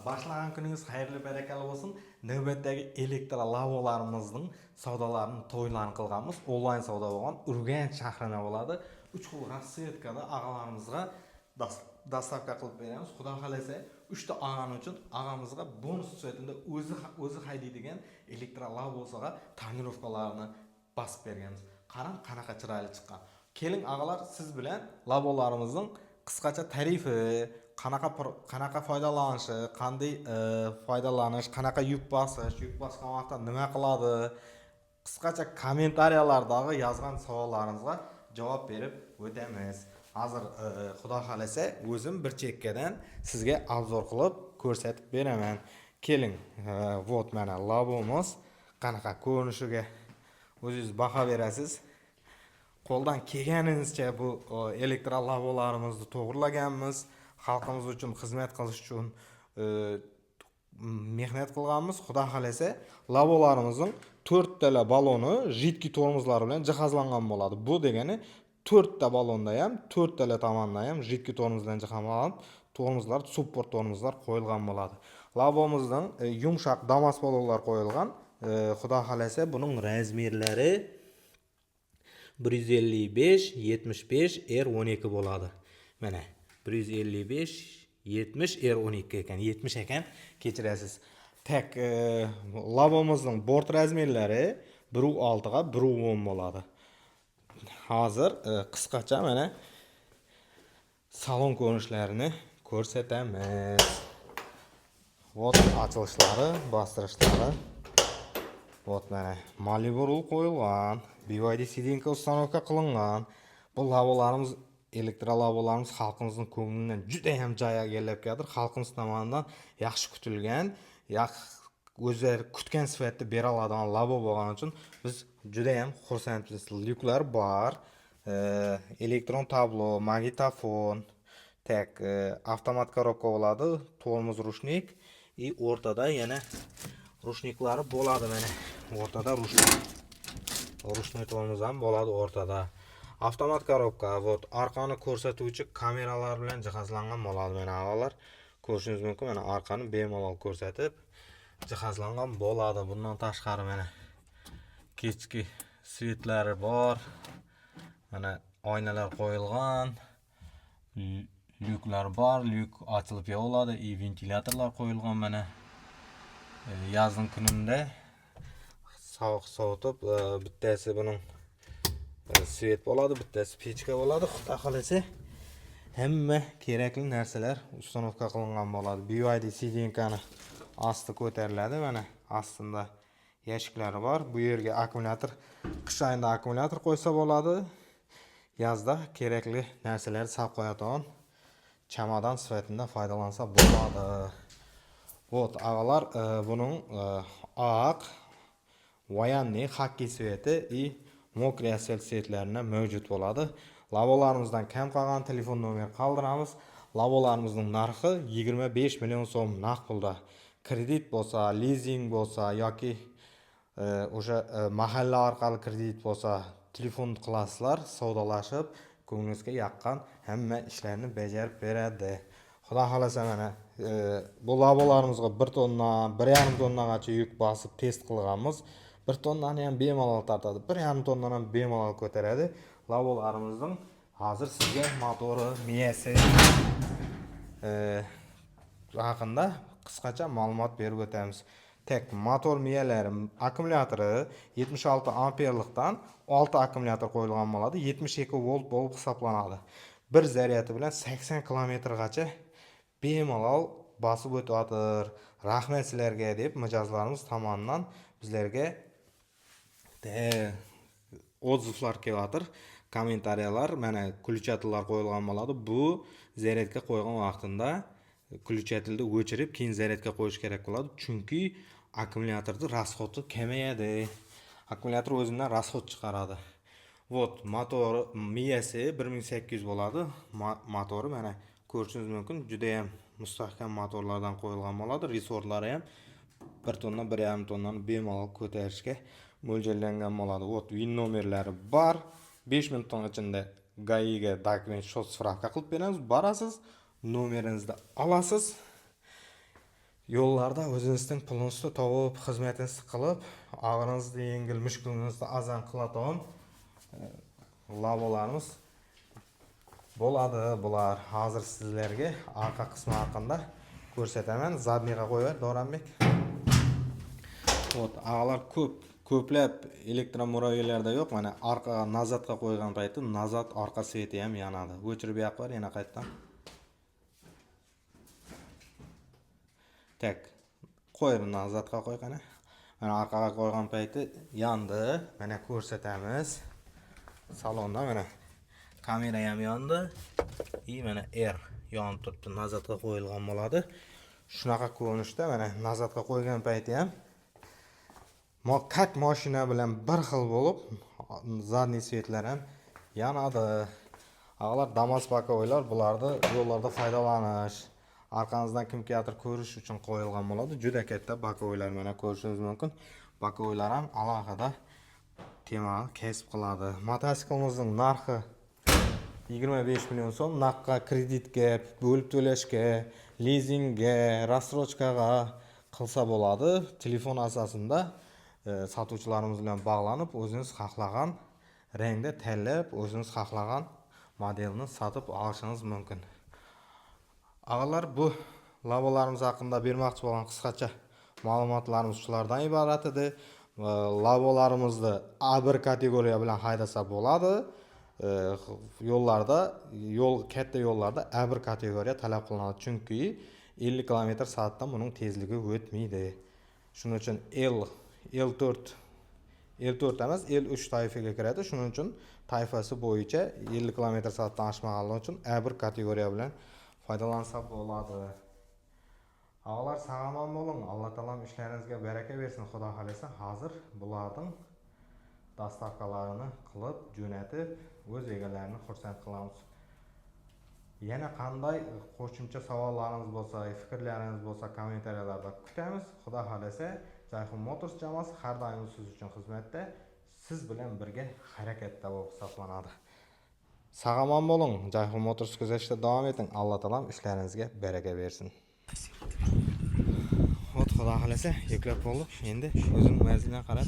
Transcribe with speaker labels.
Speaker 1: Başlagan gününüz hayırlı berekeli olsun. Növbetdagi elektr lavolarimizning savdolarini to'ylarni qilganmiz. Onlayn savdo bo'lgan Urganch shahrina bo'ladi. 3 xil rassetkada ağalarimizga dastavka qilib beramiz. Xudo xolasa 3 ta ağan uchun ağamizga bonus sifatida o'zi haydaydigan elektr lavosaga tonirovkalarni basib berganmiz. Qarang qanaqa chiroyli chiqqan. Keling ağalar siz bilan lavolarimizning qisqacha tarifi, qanaqa foydalanishi, qanday foydalanish, qanaqa yuk bosgan vaqtda nima qiladi, qisqacha kommentariyalardagi yozgan savollaringizga javob berib o'tamiz. Hozir xudo xolasa o'zim bir chekkadan sizga obzor qilib ko'rsatib beraman. Keling, vot mana labomiz qanaqa ko'rinishiga o'zingiz baho berasiz. Qo'ldan kelganingizcha bu elektr lavolarimizni to'g'irlaganmiz. Xalqimiz uchun xizmat qilish uchun mehnat qilganmiz. Xudo xolasa lavolarimizning 4 tala baloni jiddiy tormozlar bilan jihozlangan bo'ladi. Bu degani 4 ta balonda ham, 4 tala tomonda ham jiddiy tormoz bilan jihozlangan tormozlar, support tormozlar qo'yilgan bo'ladi. Lavomizdan yumshoq damas balonlar qo'yilgan. Xudo xolasa buning razmerlari 155 75 R12 bo'ladi. Mana 155 70 R12 ekan, 70 ekan, kechirasiz. Tek lavomizning bort razmerlari 1.6 ga 1.10 bo'ladi. Hozir qisqacha mana salon ko'rinishlarini ko'rsatamiz. Vot ochilishlari, bostirishlari. Vot mana Malibu rul qo'yilgan, BYD sidinka ustanovka qilingan. Bu lavolarimiz, elektr lavolarimiz xalqimizning ko'nglidan juda ham joyga kelib keldi. Xalqimiz tomonidan yaxshi kutilgan, o'zlari kutgan sifatida bera oladigan lavo bo'lgani uchun biz juda ham xursandmiz. Lyuklar bor, elektron tablo, magnitofon, tek avtomat korobka bo'ladi, tormoz rushnik и o'rtada yana rushniklari bo'ladi. Mana o'rtada rushnik tormoz ham bo'ladi o'rtada. Avtomat korobka, vot orqani ko'rsatuvchi kameralar bilan jihozlangan bo'ladi. Mana avvallar ko'rishingiz mumkin. Mana orqani bemalol ko'rsatib jihozlangan bo'ladi. Bundan tashqari mana kechki svetlari bor. Mana oynalar qo'yilgan. Lyuklar bor, lyuk ochilib yo'qoladi, ventilyatorlar qo'yilgan. Mana yozning kunida sovuq sovutib, bittasi buning svet bo'ladi, bittasi pechka bo'ladi. Xudo xolasa hamma kerakli narsalar ustanovka qilingan bo'ladi. BYD sidinkani osti ko'tariladi. Mana ostida eshiklari bor. Bu yerga akkumulyator, qish oyida akkumulyator qo'ysa bo'ladi. Yozda kerakli narsalarni solib qo'yadigan chamadon sifatida foydalansa bo'ladi. Vot avvallar buning oq, voyanli, xokki sveti и mokriy asfalt svetlarida mavjud bo'ladi. Lavolarimizdan kam qolgan telefon nomeri qoldiramiz. Lavolarimizning narxi 25 million so'm naqd pulda. Kredit bo'lsa, leasing bo'lsa yoki o'sha mahalla orqali kredit bo'lsa, telefon qilasizlar, savdolashib, ko'ngilingizga yoqqan hamma ishlarni bajarib beradi. Xudo xolasa mana bu lavolarimizga 1 tonna, 1,5 tonnagacha yuk bosib test qilganmiz. 1 tonnani ham bemalol tortadi, 1,5 tonnani ham bemalol ko'taradi. Lavolarimizning hozir sizga motori, miyasi haqida qisqacha ma'lumot berib o'tamiz. Tek motor miyalari, akkumulyatori 76 amperlikdan 6 akkumulyator qo'yilgan bo'ladi. 72 volt bo'lib hisoblanadi. Bir zaryadi bilan 80 kilometrgacha bemalol bosib o'tadir. Rahmat sizlarga deb mijozlarimiz tomonidan bizlarga odzivlar keladir. Kommentariyalar, mana ключателlar qo'yilgan bo'ladi. Bu zaryadga qo'ygan vaqtida ключательni o'chirib, keyin zaryadga qo'yish kerak bo'ladi. Chunki akkumulyatorning rasxodi kamayadi. Akkumulyator o'zidan rasxod chiqaradi. Vot motori miyasi 1800 bo'ladi. Motori mana ko'rishingiz mumkin, juda ham mustahkam motorlardan qo'yilgan bo'ladi. Resortlari ham 1 tonna, 1,5 tonnani bemalol ko'tarishga mo'ljallangan bo'ladi. Vot VIN nomerlari bor. 5 minutdan ichida GAIga dokument shot spravka qilib beramiz. Borasiz, nomeringizni olasiz. yo'llarda o'zingizning pulingizni topib, xizmatingizni qilib, og'iringizni yengil, mushkulingizni azan qiladigan lavolarimiz bo'ladi. Bular hozir sizlarga orqa qismi haqida ko'rsataman. Zadniga qo'yar Do'ranbek. Ağlar ko'plab elektromuroylarda yo'q. Mana orqaga nazatga qo'ygan payti nazat orqa sveti ham yonadi. O'chirib yoqib bor, yana qaytdan. Tak. Qo'yib nazatga qo'y qana. Mana orqaga qo'ygan payti yondi. Mana ko'rsatamiz. Salonda mana kamera ham yondi. Mana yonib turibdi, nazatga qo'yilgan bo'ladi. Shunaqa ko'rinishda mana nazatga qo'ygan payti ham kak mashina bilan bir xil bo'lib, zadniy svetlar ham yonadi. Ağlar Damas bakoylar bularni yo'llarda foydalanish, orqangizdan kimgadir ko'rish uchun qo'yilgan bo'ladi. Juda katta bakoylar mana ko'rishingiz mumkin. Bakoylar ham alohida tema kasb qiladi. Motosiklimizning narxi 25 million so'm. Naqqa, kreditga, bo'lib to'lashga, lizingga, rassrochkaga qilsa bo'ladi. Telefon asosida sotuvchilarimiz bilan bog'lanib, o'zingiz xohlagan rangda tanlab, o'zingiz xohlagan modelni sotib olishingiz mumkin. Ağlar bu lavolarimiz haqida bermoqchi bo'lgan qisqacha ma'lumotlarimiz shulardan iborat edi. Lavolarimizni A1 kategoriya bilan haydasa bo'ladi. Katta yo'llarda A1 kategoriya talab qilinadi, chunki 50 km/soatdan buning tezligi o'tmaydi. Shuning uchun L4 emas, L3 toifaga kiradi. Shuning uchun toifasi bo'yicha 50 km/soatdan oshmaganligi uchun A1 kategoriya bilan foydalansa bo'ladi. Ağlar sog'lom bo'ling. Alloh taolo ishlaringizga baraka bersin. Xudo xolasa hozir bularning dastavkalarini qilib jo'natib, o'z egalarini xursand qilamiz. Yana qanday qo'shimcha savollaringiz bo'lsa, fikrlaringiz bo'lsa, kommentariyalarda kutamiz. Xudo xolasa Jayxun Motors jamoasi har doim siz uchun xizmatda, siz bilan birga harakatda bo'lib hisoblanadi. Sog'lom bo'ling. Jayxun Motors kuzatishda davom eting. Alloh taolo ishlaringizga baraka bersin. Xudo xolasa yuklab bo'ldi. Endi o'zim manzildan qarab